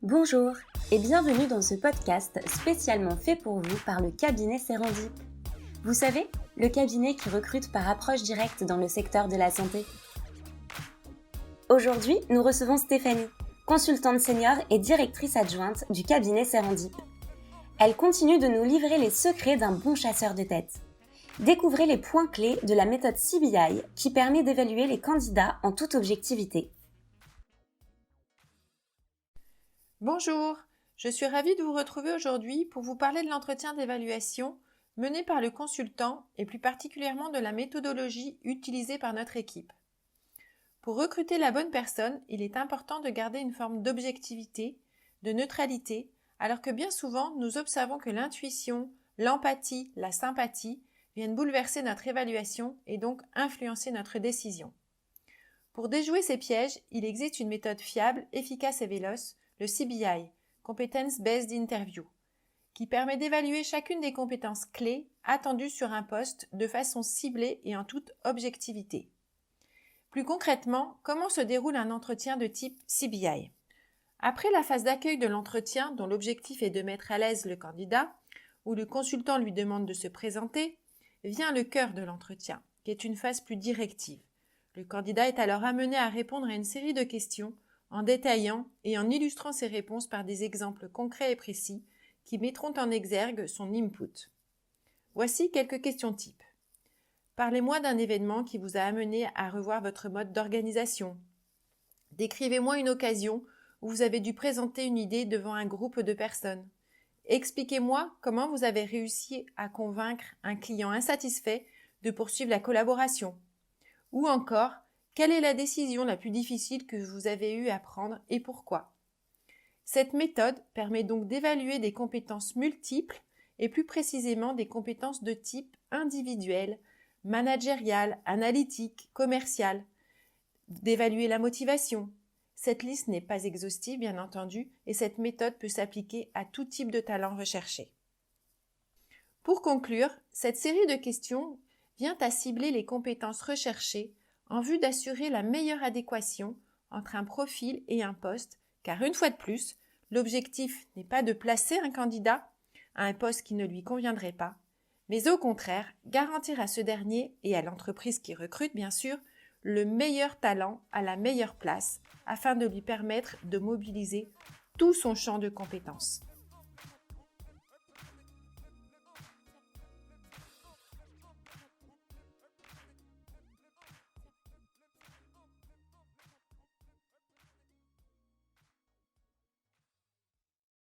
Bonjour et bienvenue dans ce podcast spécialement fait pour vous par le cabinet Serendip. Vous savez, le cabinet qui recrute par approche directe dans le secteur de la santé. Aujourd'hui, nous recevons Stéphanie, consultante senior et directrice adjointe du cabinet Serendip. Elle continue de nous livrer les secrets d'un bon chasseur de tête. Découvrez les points clés de la méthode CBI qui permet d'évaluer les candidats en toute objectivité. Bonjour, je suis ravie de vous retrouver aujourd'hui pour vous parler de l'entretien d'évaluation mené par le consultant et plus particulièrement de la méthodologie utilisée par notre équipe. Pour recruter la bonne personne, il est important de garder une forme d'objectivité, de neutralité, alors que bien souvent nous observons que l'intuition, l'empathie, la sympathie viennent bouleverser notre évaluation et donc influencer notre décision. Pour déjouer ces pièges, il existe une méthode fiable, efficace et véloce, le CBI, Competence Based Interview, qui permet d'évaluer chacune des compétences clés attendues sur un poste de façon ciblée et en toute objectivité. Plus concrètement, comment se déroule un entretien de type CBI ? Après la phase d'accueil de l'entretien, dont l'objectif est de mettre à l'aise le candidat, où le consultant lui demande de se présenter, vient le cœur de l'entretien, qui est une phase plus directive. Le candidat est alors amené à répondre à une série de questions en détaillant et en illustrant ses réponses par des exemples concrets et précis qui mettront en exergue son input. Voici quelques questions types. Parlez-moi d'un événement qui vous a amené à revoir votre mode d'organisation. Décrivez-moi une occasion où vous avez dû présenter une idée devant un groupe de personnes. Expliquez-moi comment vous avez réussi à convaincre un client insatisfait de poursuivre la collaboration. Ou encore, quelle est la décision la plus difficile que vous avez eu à prendre et pourquoi ? Cette méthode permet donc d'évaluer des compétences multiples et plus précisément des compétences de type individuel, managérial, analytique, commercial, d'évaluer la motivation. Cette liste n'est pas exhaustive bien entendu et cette méthode peut s'appliquer à tout type de talent recherché. Pour conclure, cette série de questions vient à cibler les compétences recherchées en vue d'assurer la meilleure adéquation entre un profil et un poste, car une fois de plus, l'objectif n'est pas de placer un candidat à un poste qui ne lui conviendrait pas, mais au contraire, garantir à ce dernier et à l'entreprise qui recrute bien sûr, le meilleur talent à la meilleure place afin de lui permettre de mobiliser tout son champ de compétences.